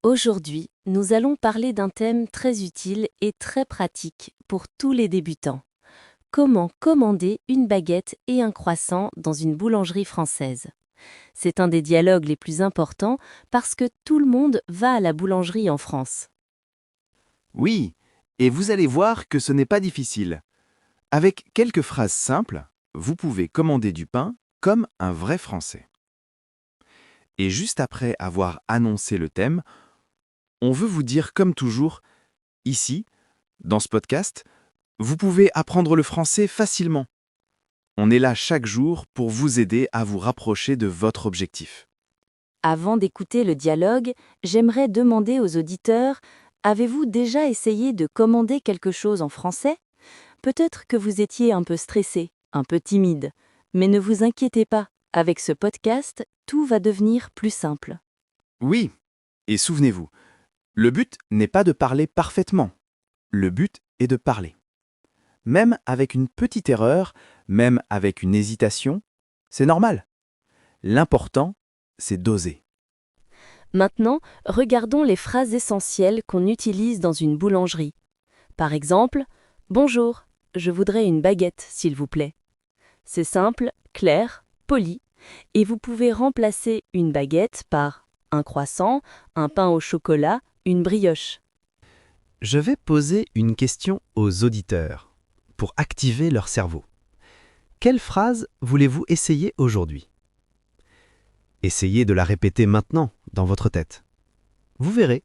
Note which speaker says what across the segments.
Speaker 1: Aujourd'hui, nous allons parler d'un thème très utile et très pratique pour tous les débutants. Comment commander une baguette et un croissant dans une boulangerie française? C'est un des dialogues les plus importants parce que tout le monde va à la boulangerie en France.
Speaker 2: Oui, et vous allez voir que ce n'est pas difficile. Avec quelques phrases simples, vous pouvez commander du pain comme un vrai Français. Et juste après avoir annoncé le thème, on veut vous dire comme toujours, ici, dans ce podcast, vous pouvez apprendre le français facilement. On est là chaque jour pour vous aider à vous rapprocher de votre objectif.
Speaker 1: Avant d'écouter le dialogue, j'aimerais demander aux auditeurs, avez-vous déjà essayé de commander quelque chose en français? Peut-être que vous étiez un peu stressé, un peu timide, mais ne vous inquiétez pas, avec ce podcast, tout va devenir plus simple.
Speaker 2: Oui, et souvenez-vous, le but n'est pas de parler parfaitement. Le but est de parler. Même avec une petite erreur, même avec une hésitation, c'est normal. L'important, c'est d'oser.
Speaker 1: Maintenant, regardons les phrases essentielles qu'on utilise dans une boulangerie. Par exemple, « Bonjour, je voudrais une baguette, s'il vous plaît ». C'est simple, clair, poli, et vous pouvez remplacer une baguette par un croissant, un pain au chocolat, une brioche.
Speaker 3: Je vais poser une question aux auditeurs pour activer leur cerveau. Quelle phrase voulez-vous essayer aujourd'hui? Essayez de la répéter maintenant dans votre tête. Vous verrez,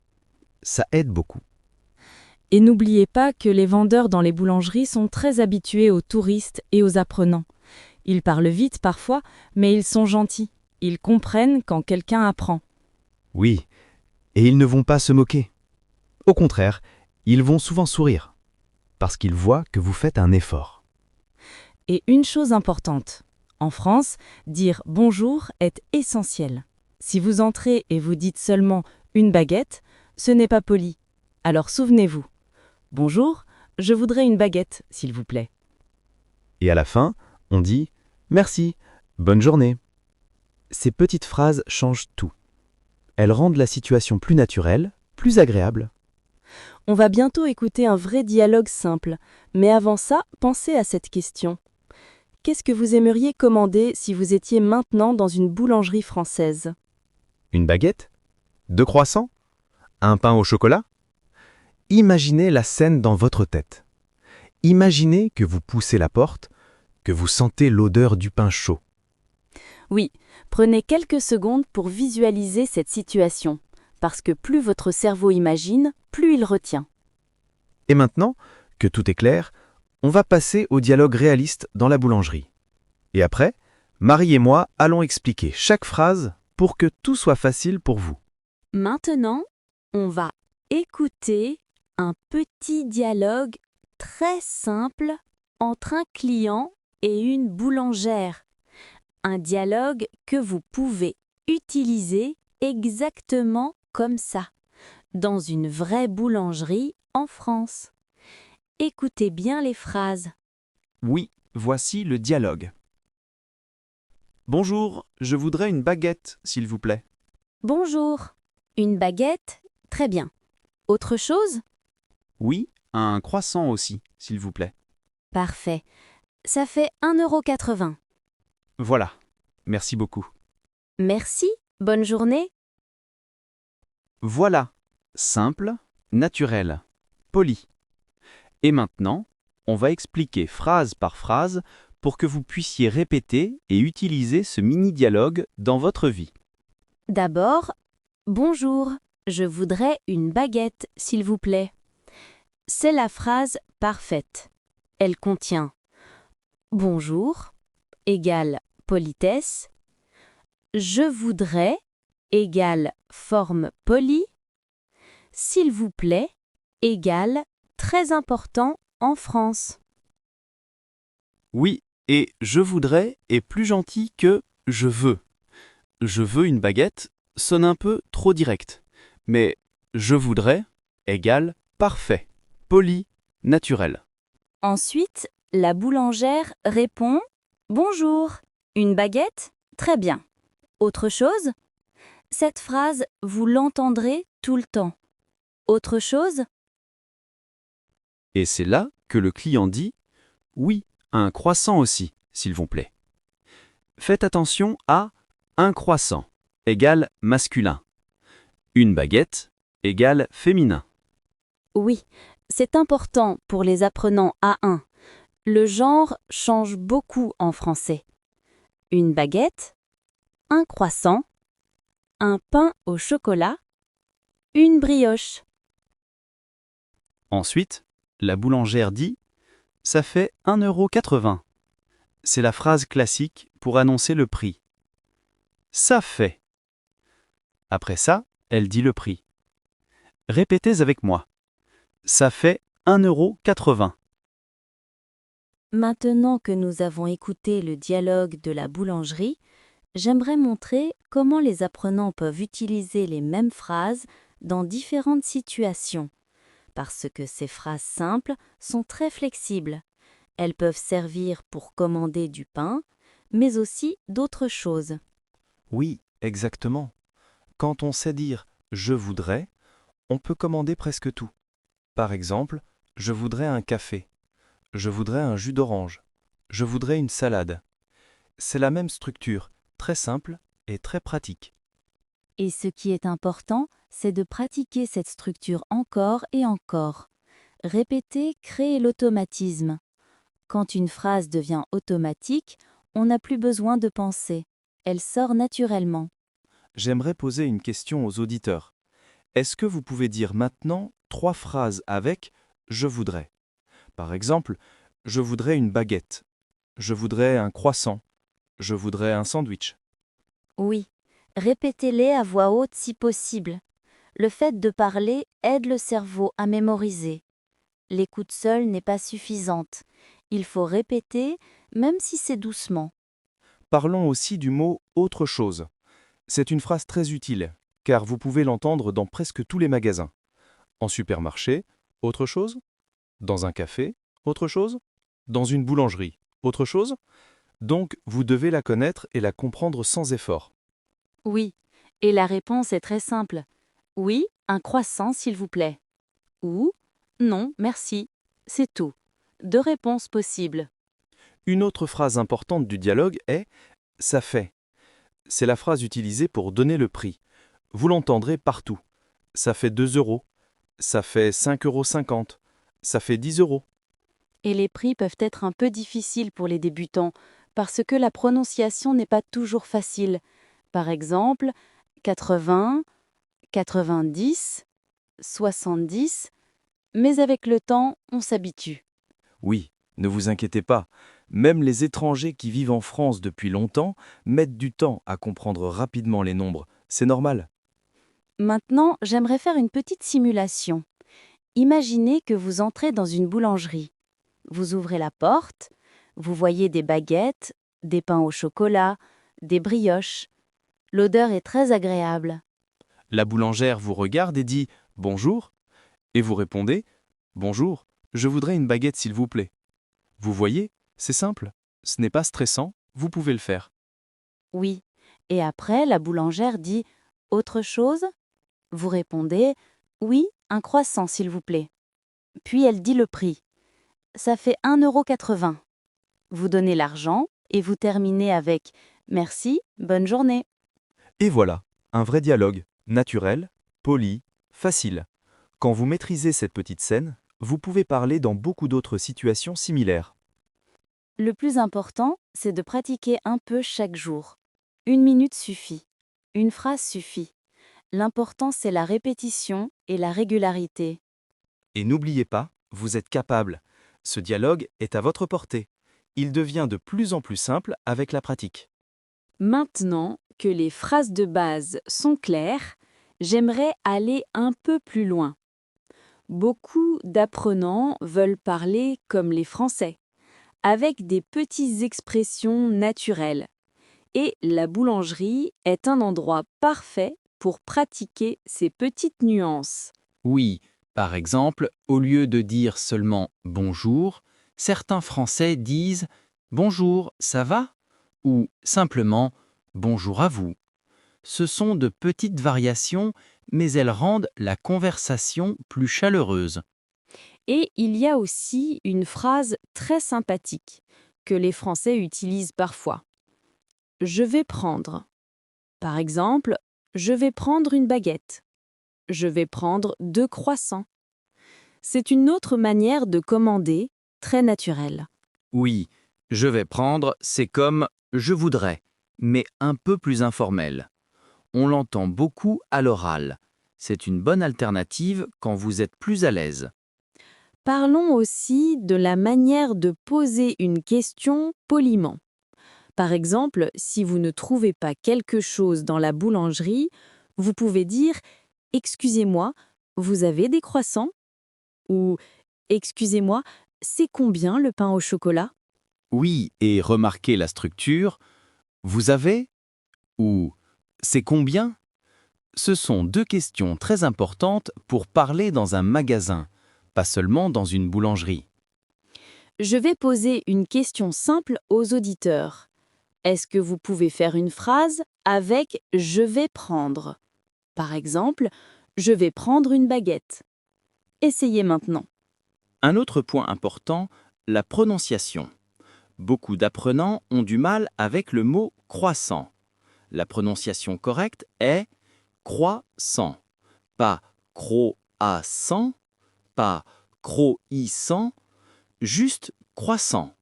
Speaker 3: ça aide beaucoup.
Speaker 4: Et n'oubliez pas que les vendeurs dans les boulangeries sont très habitués aux touristes et aux apprenants. Ils parlent vite parfois, mais ils sont gentils. Ils comprennent quand quelqu'un apprend.
Speaker 3: Oui, et ils ne vont pas se moquer. Au contraire, ils vont souvent sourire, parce qu'ils voient que vous faites un effort.
Speaker 4: Et une chose importante, en France, dire bonjour est essentiel. Si vous entrez et vous dites seulement une baguette, ce n'est pas poli. Alors souvenez-vous. Bonjour, je voudrais une baguette, s'il vous plaît.
Speaker 3: Et à la fin, on dit « Merci, bonne journée ». Ces petites phrases changent tout. Elles rendent la situation plus naturelle, plus agréable.
Speaker 1: On va bientôt écouter un vrai dialogue simple, mais avant ça, pensez à cette question. Qu'est-ce que vous aimeriez commander si vous étiez maintenant dans une boulangerie française?
Speaker 3: Une baguette? 2 croissants? Un pain au chocolat? Imaginez la scène dans votre tête. Imaginez que vous poussez la porte, que vous sentez l'odeur du pain chaud.
Speaker 1: Oui, prenez quelques secondes pour visualiser cette situation, parce que plus votre cerveau imagine, plus il retient.
Speaker 3: Et maintenant, que tout est clair, on va passer au dialogue réaliste dans la boulangerie. Et après, Marie et moi allons expliquer chaque phrase pour que tout soit facile pour vous.
Speaker 1: Maintenant, on va écouter un petit dialogue très simple entre un client et une boulangère. Un dialogue que vous pouvez utiliser exactement comme ça, dans une vraie boulangerie en France. Écoutez bien les phrases.
Speaker 2: Oui, voici le dialogue. Bonjour, je voudrais une baguette, s'il vous plaît.
Speaker 1: Bonjour. Une baguette? Très bien. Autre chose?
Speaker 2: Oui, un croissant aussi, s'il vous plaît.
Speaker 1: Parfait. Ça fait 1,80 €.
Speaker 2: Voilà, merci beaucoup.
Speaker 1: Merci. Bonne journée.
Speaker 2: Voilà, simple, naturel, poli. Et maintenant, on va expliquer phrase par phrase pour que vous puissiez répéter et utiliser ce mini-dialogue dans votre vie.
Speaker 1: D'abord, bonjour. Je voudrais une baguette, s'il vous plaît. C'est la phrase parfaite. Elle contient bonjour égale politesse. Je voudrais égale forme polie. S'il vous plaît égale très important en France.
Speaker 2: Oui, et je voudrais est plus gentil que je veux. Je veux une baguette sonne un peu trop direct. Mais je voudrais égale parfait, poli, naturel.
Speaker 1: Ensuite, la boulangère répond bonjour. Une baguette? Très bien. Autre chose? Cette phrase, vous l'entendrez tout le temps. Autre chose?
Speaker 5: Et c'est là que le client dit « Oui, un croissant aussi, s'il vous plaît ». Faites attention à « un croissant » égale masculin. Une baguette égale féminin.
Speaker 1: Oui, c'est important pour les apprenants A1. Le genre change beaucoup en français. Une baguette, un croissant, un pain au chocolat, une brioche.
Speaker 5: Ensuite, la boulangère dit « Ça fait 1,80 €. C'est la phrase classique pour annoncer le prix. Ça fait. Après ça, elle dit le prix. Répétez avec moi. Ça fait 1,80 €.
Speaker 1: Maintenant que nous avons écouté le dialogue de la boulangerie, j'aimerais montrer comment les apprenants peuvent utiliser les mêmes phrases dans différentes situations. Parce que ces phrases simples sont très flexibles. Elles peuvent servir pour commander du pain, mais aussi d'autres choses.
Speaker 2: Oui, exactement. Quand on sait dire « je voudrais », on peut commander presque tout. Par exemple, je voudrais un café. Je voudrais un jus d'orange. Je voudrais une salade. C'est la même structure, très simple et très pratique.
Speaker 1: Et ce qui est important, c'est de pratiquer cette structure encore et encore. Répéter crée l'automatisme. Quand une phrase devient automatique, on n'a plus besoin de penser. Elle sort naturellement.
Speaker 2: J'aimerais poser une question aux auditeurs. Est-ce que vous pouvez dire maintenant 3 phrases avec « je voudrais ». Par exemple, je voudrais une baguette. Je voudrais un croissant. Je voudrais un sandwich.
Speaker 1: Oui, répétez-les à voix haute si possible. Le fait de parler aide le cerveau à mémoriser. L'écoute seule n'est pas suffisante. Il faut répéter, même si c'est doucement.
Speaker 2: Parlons aussi du mot « autre chose ». C'est une phrase très utile, car vous pouvez l'entendre dans presque tous les magasins. En supermarché, autre chose? Dans un café, autre chose? Dans une boulangerie, autre chose? Donc, vous devez la connaître et la comprendre sans effort.
Speaker 1: Oui, et la réponse est très simple. Oui, un croissant s'il vous plaît. Ou non, merci. C'est tout. 2 réponses possibles.
Speaker 2: Une autre phrase importante du dialogue est « ça fait ». C'est la phrase utilisée pour donner le prix. Vous l'entendrez partout. Ça fait 2 €. Ça fait 5,50 €. Ça fait 10 €.
Speaker 1: Et les prix peuvent être un peu difficiles pour les débutants, parce que la prononciation n'est pas toujours facile. Par exemple, 80, 90, 70, mais avec le temps, on s'habitue.
Speaker 2: Oui, ne vous inquiétez pas. Même les étrangers qui vivent en France depuis longtemps mettent du temps à comprendre rapidement les nombres. C'est normal.
Speaker 1: Maintenant, j'aimerais faire une petite simulation. Imaginez que vous entrez dans une boulangerie. Vous ouvrez la porte, vous voyez des baguettes, des pains au chocolat, des brioches. L'odeur est très agréable.
Speaker 2: La boulangère vous regarde et dit « Bonjour » et vous répondez « Bonjour, je voudrais une baguette s'il vous plaît ». Vous voyez, c'est simple. Ce n'est pas stressant, vous pouvez le faire.
Speaker 1: Oui. Et après, la boulangère dit « Autre chose ?» Vous répondez « Oui, un croissant s'il vous plaît ». Puis elle dit le prix. Ça fait 1,80 €. Vous donnez l'argent et vous terminez avec « Merci, bonne journée ».
Speaker 2: Et voilà, un vrai dialogue, naturel, poli, facile. Quand vous maîtrisez cette petite scène, vous pouvez parler dans beaucoup d'autres situations similaires.
Speaker 1: Le plus important, c'est de pratiquer un peu chaque jour. 1 minute suffit. Une phrase suffit. L'important, c'est la répétition et la régularité.
Speaker 2: Et n'oubliez pas, vous êtes capable. Ce dialogue est à votre portée. Il devient de plus en plus simple avec la pratique.
Speaker 1: Maintenant que les phrases de base sont claires, j'aimerais aller un peu plus loin. Beaucoup d'apprenants veulent parler comme les Français, avec des petites expressions naturelles. Et la boulangerie est un endroit parfait pour pratiquer ces petites nuances.
Speaker 5: Oui, par exemple, au lieu de dire seulement « bonjour », certains Français disent « bonjour, ça va ?» ou simplement « bonjour à vous ». Ce sont de petites variations, mais elles rendent la conversation plus chaleureuse.
Speaker 1: Et il y a aussi une phrase très sympathique que les Français utilisent parfois. Je vais prendre. Par exemple, je vais prendre une baguette. Je vais prendre 2 croissants. C'est une autre manière de commander, très naturelle.
Speaker 5: Oui, je vais prendre, c'est comme je voudrais, mais un peu plus informel. On l'entend beaucoup à l'oral. C'est une bonne alternative quand vous êtes plus à l'aise.
Speaker 1: Parlons aussi de la manière de poser une question poliment. Par exemple, si vous ne trouvez pas quelque chose dans la boulangerie, vous pouvez dire « Excusez-moi, vous avez des croissants ?» ou « Excusez-moi, c'est combien le pain au chocolat ?»
Speaker 5: Oui, et remarquez la structure. Vous avez ou c'est combien? Ce sont deux questions très importantes pour parler dans un magasin, pas seulement dans une boulangerie.
Speaker 1: Je vais poser une question simple aux auditeurs. Est-ce que vous pouvez faire une phrase avec « je vais prendre » ? Par exemple, « je vais prendre une baguette ». Essayez maintenant.
Speaker 5: Un autre point important, la prononciation. Beaucoup d'apprenants ont du mal avec le mot croissant. La prononciation correcte est croissant, pas croissant, pas croissant, juste croissant.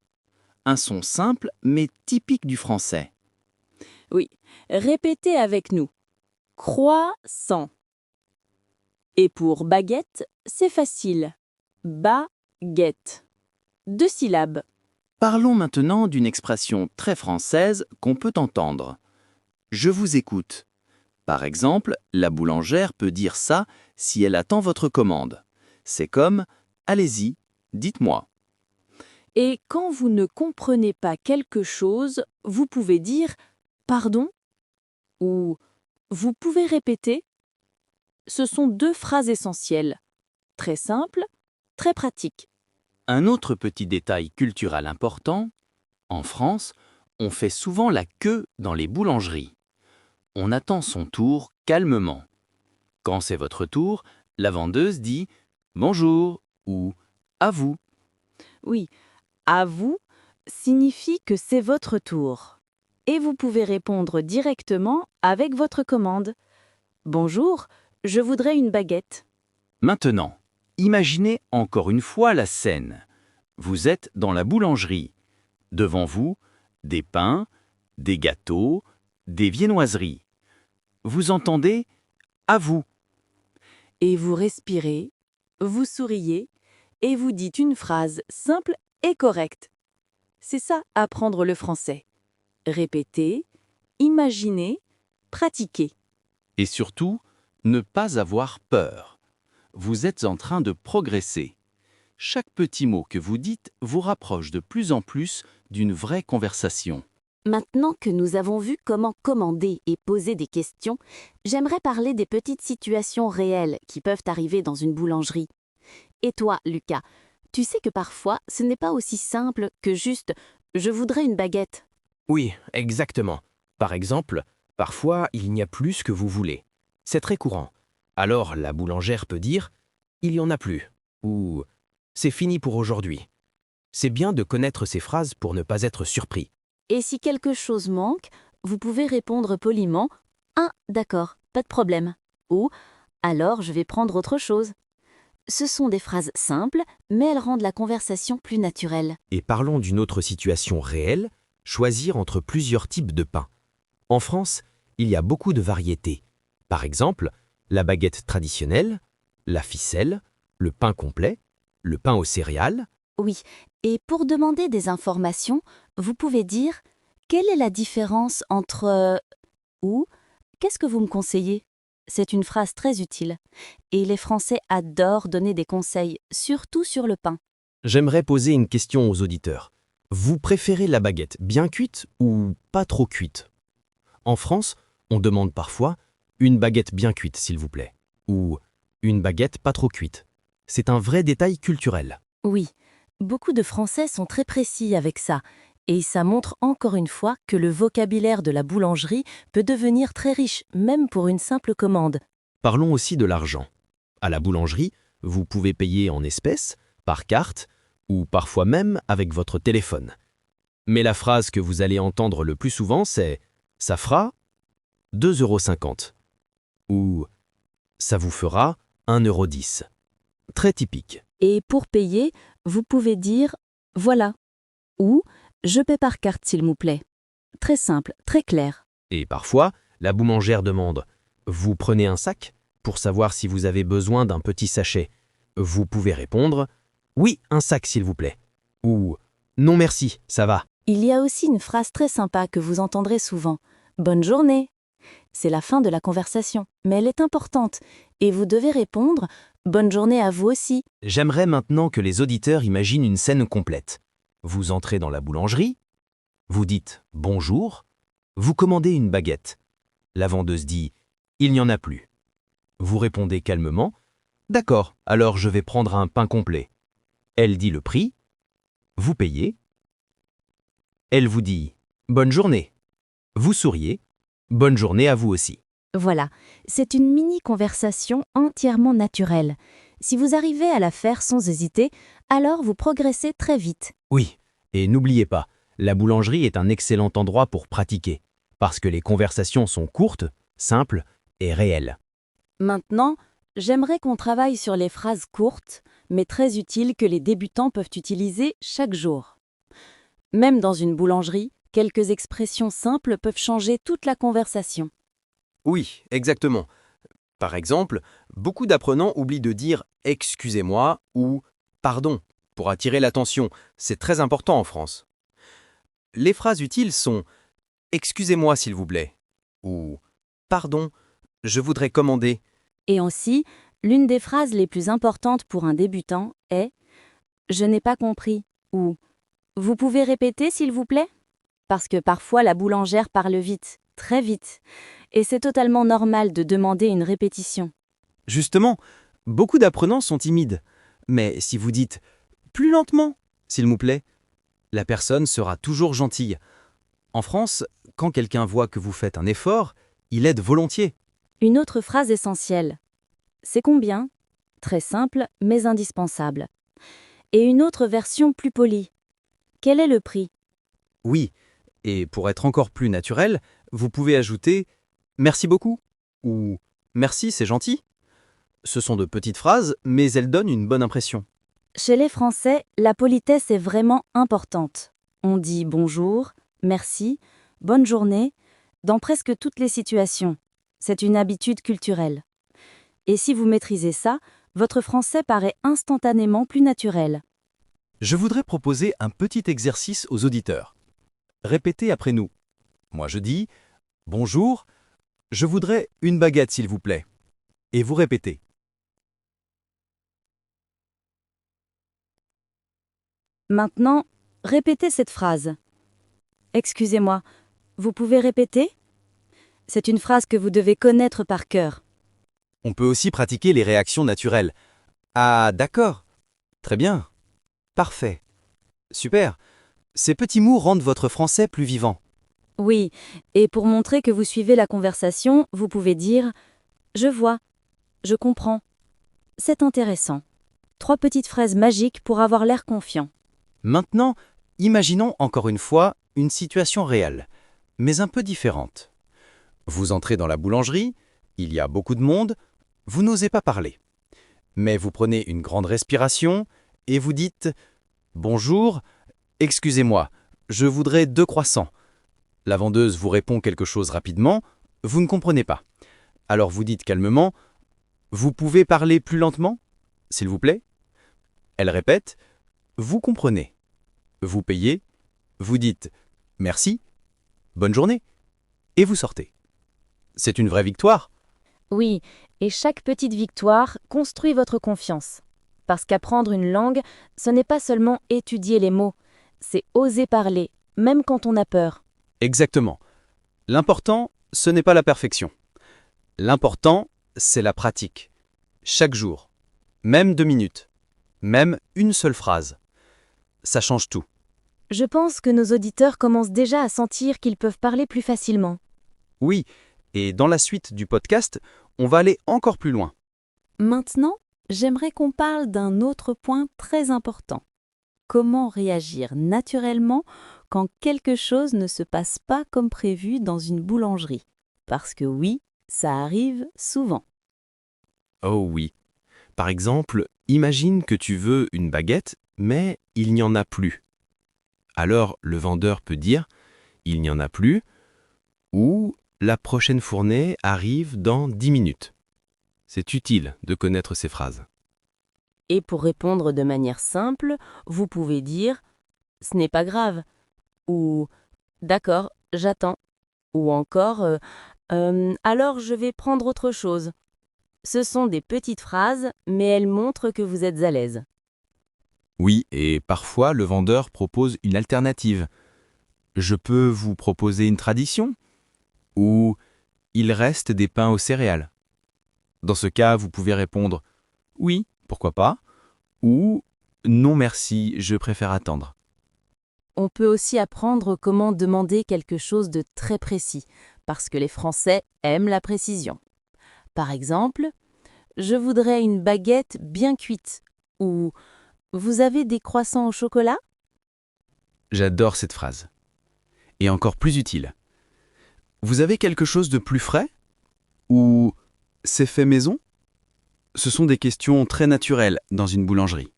Speaker 5: Un son simple mais typique du français.
Speaker 1: Oui, répétez avec nous. Croissant. Et pour baguette, c'est facile. Baguette. 2 syllabes.
Speaker 5: Parlons maintenant d'une expression très française qu'on peut entendre. Je vous écoute. Par exemple, la boulangère peut dire ça si elle attend votre commande. C'est comme « Allez-y, dites-moi ».
Speaker 1: Et quand vous ne comprenez pas quelque chose, vous pouvez dire « pardon » ou « vous pouvez répéter ». Ce sont 2 phrases essentielles. Très simples, très pratiques.
Speaker 5: Un autre petit détail culturel important, en France, on fait souvent la queue dans les boulangeries. On attend son tour calmement. Quand c'est votre tour, la vendeuse dit « Bonjour » ou « À vous ».
Speaker 1: Oui, à vous signifie que c'est votre tour. Et vous pouvez répondre directement avec votre commande. Bonjour, je voudrais une baguette.
Speaker 5: Maintenant, imaginez encore une fois la scène. Vous êtes dans la boulangerie. Devant vous, des pains, des gâteaux, des viennoiseries. Vous entendez « À vous ».
Speaker 1: Et vous respirez, vous souriez et vous dites une phrase simple et correcte. C'est ça, apprendre le français. Répéter, imaginer, pratiquer.
Speaker 5: Et surtout, ne pas avoir peur. Vous êtes en train de progresser. Chaque petit mot que vous dites vous rapproche de plus en plus d'une vraie conversation.
Speaker 6: Maintenant que nous avons vu comment commander et poser des questions, j'aimerais parler des petites situations réelles qui peuvent arriver dans une boulangerie. Et toi, Lucas, tu sais que parfois, ce n'est pas aussi simple que juste « je voudrais une baguette ».
Speaker 7: Oui, exactement. Par exemple, parfois, il n'y a plus ce que vous voulez. C'est très courant. Alors, la boulangère peut dire « il y en a plus » ou « c'est fini pour aujourd'hui ». C'est bien de connaître ces phrases pour ne pas être surpris.
Speaker 6: Et si quelque chose manque, vous pouvez répondre poliment « ah, d'accord, pas de problème » ou « alors je vais prendre autre chose ». Ce sont des phrases simples, mais elles rendent la conversation plus naturelle.
Speaker 7: Et parlons d'une autre situation réelle, choisir entre plusieurs types de pain. En France, il y a beaucoup de variétés. Par exemple, la baguette traditionnelle, la ficelle, le pain complet, le pain aux céréales.
Speaker 6: Oui, et pour demander des informations, vous pouvez dire « quelle est la différence entre… » ou « qu'est-ce que vous me conseillez ?» C'est une phrase très utile. Et les Français adorent donner des conseils, surtout sur le pain.
Speaker 7: J'aimerais poser une question aux auditeurs. Vous préférez la baguette bien cuite ou pas trop cuite? En France, on demande parfois « une baguette bien cuite, s'il vous plaît » ou « une baguette pas trop cuite ». C'est un vrai détail culturel.
Speaker 4: Oui, beaucoup de Français sont très précis avec ça. Et ça montre encore une fois que le vocabulaire de la boulangerie peut devenir très riche, même pour une simple commande.
Speaker 7: Parlons aussi de l'argent. À la boulangerie, vous pouvez payer en espèces, par carte, ou parfois même avec votre téléphone. Mais la phrase que vous allez entendre le plus souvent, c'est « ça fera 2,50 € » ou « ça vous fera 1,10 €. Très typique.
Speaker 4: Et pour payer, vous pouvez dire « voilà » ou « je paie par carte s'il vous plaît ». Très simple, très clair.
Speaker 7: Et parfois, la boulangère demande « vous prenez un sac ?» pour savoir si vous avez besoin d'un petit sachet. Vous pouvez répondre « oui, un sac s'il vous plaît » ou « non merci, ça va ».
Speaker 4: Il y a aussi une phrase très sympa que vous entendrez souvent. « Bonne journée ». C'est la fin de la conversation, mais elle est importante et vous devez répondre « bonne journée à vous aussi ».
Speaker 7: J'aimerais maintenant que les auditeurs imaginent une scène complète. Vous entrez dans la boulangerie, vous dites « bonjour », vous commandez une baguette. La vendeuse dit « il n'y en a plus ». Vous répondez calmement « d'accord, alors je vais prendre un pain complet ». Elle dit le prix, vous payez. Elle vous dit « bonne journée ». Vous souriez, « bonne journée à vous aussi ».
Speaker 4: Voilà, c'est une mini-conversation entièrement naturelle. Si vous arrivez à la faire sans hésiter, alors vous progressez très vite.
Speaker 7: Oui, et n'oubliez pas, la boulangerie est un excellent endroit pour pratiquer, parce que les conversations sont courtes, simples et réelles.
Speaker 4: Maintenant, j'aimerais qu'on travaille sur les phrases courtes, mais très utiles que les débutants peuvent utiliser chaque jour. Même dans une boulangerie, quelques expressions simples peuvent changer toute la conversation.
Speaker 5: Oui, exactement. Par exemple, beaucoup d'apprenants oublient de dire « excusez-moi » ou « pardon » pour attirer l'attention. C'est très important en France. Les phrases utiles sont « excusez-moi s'il vous plaît » ou « pardon, je voudrais commander ».
Speaker 4: Et aussi, l'une des phrases les plus importantes pour un débutant est « je n'ai pas compris » ou « vous pouvez répéter s'il vous plaît ?» Parce que parfois la boulangère parle vite, très vite, et c'est totalement normal de demander une répétition.
Speaker 5: Justement, beaucoup d'apprenants sont timides. Mais si vous dites « plus lentement, s'il vous plaît », la personne sera toujours gentille. En France, quand quelqu'un voit que vous faites un effort, il aide volontiers.
Speaker 4: Une autre phrase essentielle. C'est combien ? Très simple, mais indispensable. Et une autre version plus polie. Quel est le prix ?
Speaker 5: Oui, et pour être encore plus naturel, vous pouvez ajouter « merci beaucoup » ou « merci, c'est gentil ». Ce sont de petites phrases, mais elles donnent une bonne impression.
Speaker 4: Chez les Français, la politesse est vraiment importante. On dit bonjour, merci, bonne journée, dans presque toutes les situations. C'est une habitude culturelle. Et si vous maîtrisez ça, votre français paraît instantanément plus naturel.
Speaker 5: Je voudrais proposer un petit exercice aux auditeurs. Répétez après nous. Moi je dis « bonjour, je voudrais une baguette s'il vous plaît ». Et vous répétez.
Speaker 4: Maintenant, répétez cette phrase. Excusez-moi, vous pouvez répéter ? C'est une phrase que vous devez connaître par cœur.
Speaker 5: On peut aussi pratiquer les réactions naturelles. Ah, d'accord. Très bien. Parfait. Super. Ces petits mots rendent votre français plus vivant.
Speaker 4: Oui, et pour montrer que vous suivez la conversation, vous pouvez dire « je vois »,« je comprends »,« c'est intéressant ». 3 petites phrases magiques pour avoir l'air confiant.
Speaker 5: Maintenant, imaginons encore une fois une situation réelle, mais un peu différente. Vous entrez dans la boulangerie, il y a beaucoup de monde, vous n'osez pas parler. Mais vous prenez une grande respiration et vous dites « bonjour, excusez-moi, je voudrais 2 croissants ». La vendeuse vous répond quelque chose rapidement, vous ne comprenez pas. Alors vous dites calmement « vous pouvez parler plus lentement, s'il vous plaît ?» Elle répète « vous comprenez ». Vous payez, vous dites « merci, bonne journée » et vous sortez. C'est une vraie victoire.
Speaker 4: Oui, et chaque petite victoire construit votre confiance. Parce qu'apprendre une langue, ce n'est pas seulement étudier les mots, c'est oser parler, même quand on a peur.
Speaker 5: Exactement. L'important, ce n'est pas la perfection. L'important, c'est la pratique. Chaque jour, même 2 minutes, même une seule phrase. Ça change tout.
Speaker 4: Je pense que nos auditeurs commencent déjà à sentir qu'ils peuvent parler plus facilement.
Speaker 5: Oui, Et dans la suite du podcast, on va aller encore plus loin.
Speaker 4: Maintenant, j'aimerais qu'on parle d'un autre point très important. Comment réagir naturellement quand quelque chose ne se passe pas comme prévu dans une boulangerie? Parce que oui, ça arrive souvent.
Speaker 7: Oh oui. Par exemple, imagine que tu veux une baguette, mais il n'y en a plus. Alors le vendeur peut dire « il n'y en a plus » ou « la prochaine fournée arrive dans 10 minutes ». C'est utile de connaître ces phrases.
Speaker 4: Et pour répondre de manière simple, vous pouvez dire « ce n'est pas grave » ou « d'accord, j'attends » ou encore « alors je vais prendre autre chose ». Ce sont des petites phrases, mais elles montrent que vous êtes à l'aise.
Speaker 2: Oui, et parfois le vendeur propose une alternative. Je peux vous proposer une tradition? Ou il reste des pains aux céréales? Dans ce cas, vous pouvez répondre oui, pourquoi pas, ou non merci, je préfère attendre.
Speaker 4: On peut aussi apprendre comment demander quelque chose de très précis, parce que les Français aiment la précision. Par exemple, « Je voudrais une baguette bien cuite » ou « Vous avez des croissants au chocolat ?»
Speaker 2: J'adore cette phrase. Et encore plus utile. Vous avez quelque chose de plus frais? Ou c'est fait maison? Ce sont des questions très naturelles dans une boulangerie.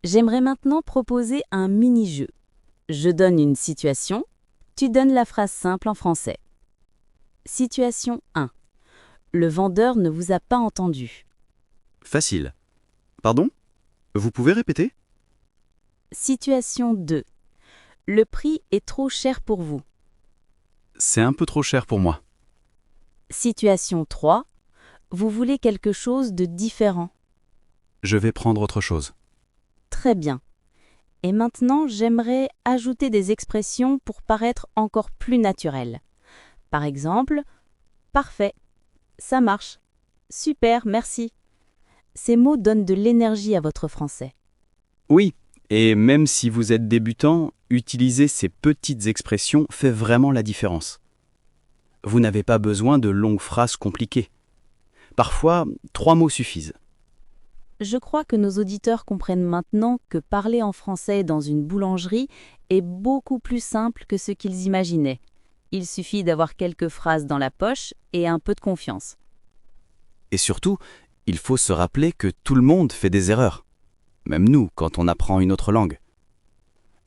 Speaker 4: J'aimerais maintenant proposer un mini-jeu. Je donne une situation, tu donnes la phrase simple en français. Situation 1. Le vendeur ne vous a pas entendu.
Speaker 5: Facile. Pardon? Vous pouvez répéter?
Speaker 4: Situation 2. Le prix est trop cher pour vous.
Speaker 5: C'est un peu trop cher pour moi.
Speaker 4: Situation 3. Vous voulez quelque chose de différent.
Speaker 5: Je vais prendre autre chose.
Speaker 4: Très bien. Et maintenant, j'aimerais ajouter des expressions pour paraître encore plus naturelles. Par exemple, parfait, ça marche, super, merci. Ces mots donnent de l'énergie à votre français.
Speaker 5: Oui, et même si vous êtes débutant, utiliser ces petites expressions fait vraiment la différence. Vous n'avez pas besoin de longues phrases compliquées. Parfois, 3 mots suffisent.
Speaker 4: Je crois que nos auditeurs comprennent maintenant que parler en français dans une boulangerie est beaucoup plus simple que ce qu'ils imaginaient. Il suffit d'avoir quelques phrases dans la poche et un peu de confiance.
Speaker 5: Et surtout, il faut se rappeler que tout le monde fait des erreurs. Même nous, quand on apprend une autre langue.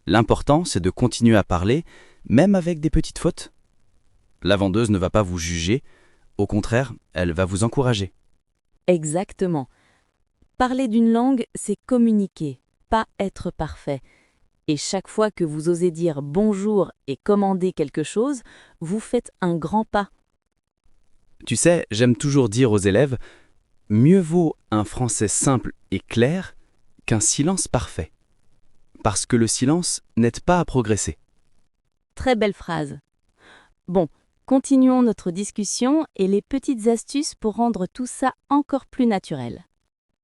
Speaker 5: L'important, c'est de continuer à parler, même avec des petites fautes. La vendeuse ne va pas vous juger, au contraire, elle va vous encourager.
Speaker 4: Exactement. Parler d'une langue, c'est communiquer, pas être parfait. Et chaque fois que vous osez dire bonjour et commander quelque chose, vous faites un grand pas.
Speaker 5: Tu sais, j'aime toujours dire aux élèves, mieux vaut un français simple et clair qu'un silence parfait. Parce que le silence n'aide pas à progresser.
Speaker 4: Très belle phrase. Bon, continuons notre discussion et les petites astuces pour rendre tout ça encore plus naturel.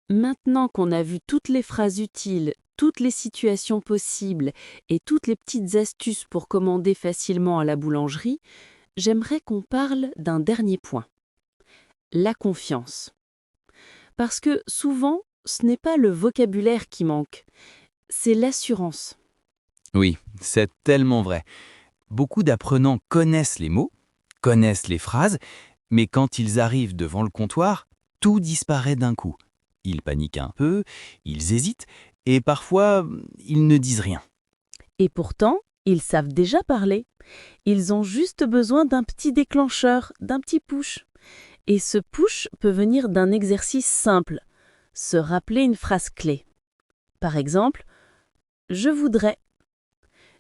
Speaker 4: Maintenant qu'on a vu toutes les phrases utiles, toutes les situations possibles et toutes les petites astuces pour commander facilement à la boulangerie, j'aimerais qu'on parle d'un dernier point. La confiance. Parce que souvent, ce n'est pas le vocabulaire qui manque, c'est l'assurance.
Speaker 2: Oui, c'est tellement vrai. Beaucoup d'apprenants connaissent les mots, connaissent les phrases, mais quand ils arrivent devant le comptoir, tout disparaît d'un coup. Ils paniquent un peu, ils hésitent, et parfois, ils ne disent rien.
Speaker 4: Et pourtant, ils savent déjà parler. Ils ont juste besoin d'un petit déclencheur, d'un petit push. Et ce push peut venir d'un exercice simple, se rappeler une phrase clé. Par exemple, « Je voudrais ».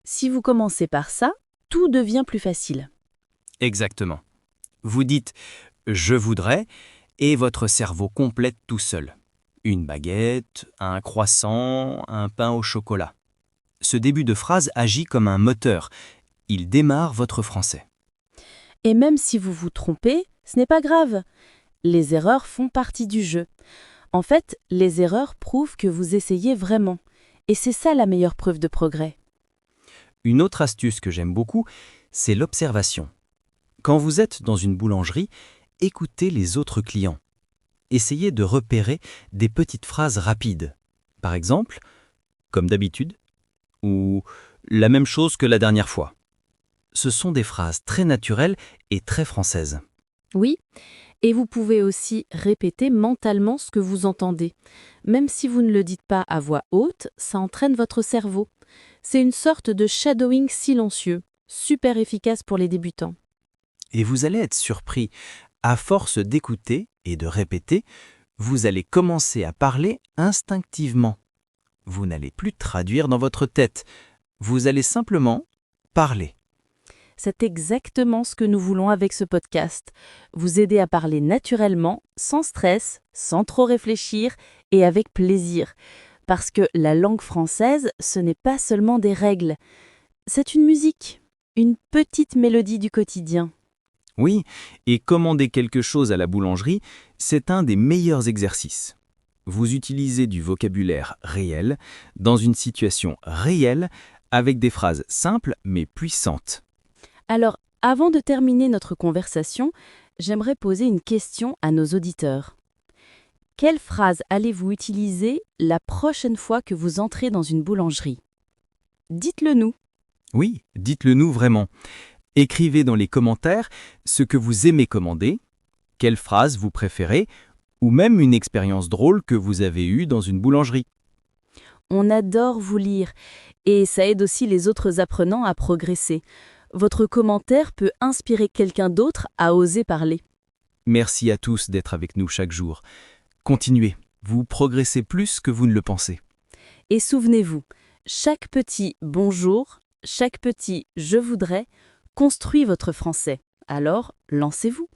Speaker 4: Si vous commencez par ça, tout devient plus facile.
Speaker 5: Exactement. Vous dites « je voudrais » et votre cerveau complète tout seul. Une baguette, un croissant, un pain au chocolat. Ce début de phrase agit comme un moteur. Il démarre votre français.
Speaker 4: Et même si vous vous trompez, ce n'est pas grave. Les erreurs font partie du jeu. En fait, les erreurs prouvent que vous essayez vraiment. Et c'est ça la meilleure preuve de progrès.
Speaker 5: Une autre astuce que j'aime beaucoup, c'est l'observation. Quand vous êtes dans une boulangerie, écoutez les autres clients. Essayez de repérer des petites phrases rapides. Par exemple, comme d'habitude, ou la même chose que la dernière fois. Ce sont des phrases très naturelles et très françaises.
Speaker 4: Oui, et vous pouvez aussi répéter mentalement ce que vous entendez. Même si vous ne le dites pas à voix haute, ça entraîne votre cerveau. C'est une sorte de shadowing silencieux, super efficace pour les débutants.
Speaker 5: Et vous allez être surpris. À force d'écouter et de répéter, vous allez commencer à parler instinctivement. Vous n'allez plus traduire dans votre tête. Vous allez simplement parler.
Speaker 4: C'est exactement ce que nous voulons avec ce podcast. Vous aider à parler naturellement, sans stress, sans trop réfléchir et avec plaisir. Parce que la langue française, ce n'est pas seulement des règles. C'est une musique, une petite mélodie du quotidien.
Speaker 5: Oui, et commander quelque chose à la boulangerie, c'est un des meilleurs exercices. Vous utilisez du vocabulaire réel, dans une situation réelle, avec des phrases simples mais puissantes.
Speaker 4: Alors, avant de terminer notre conversation, j'aimerais poser une question à nos auditeurs. Quelle phrase allez-vous utiliser la prochaine fois que vous entrez dans une boulangerie? Dites-le nous.
Speaker 5: Oui, dites-le nous vraiment. Écrivez dans les commentaires ce que vous aimez commander, quelle phrase vous préférez, ou même une expérience drôle que vous avez eue dans une boulangerie.
Speaker 4: On adore vous lire et ça aide aussi les autres apprenants à progresser. Votre commentaire peut inspirer quelqu'un d'autre à oser parler.
Speaker 5: Merci à tous d'être avec nous chaque jour. Continuez, vous progressez plus que vous ne le pensez.
Speaker 4: Et souvenez-vous, chaque petit bonjour, chaque petit je voudrais construit votre français. Alors, lancez-vous.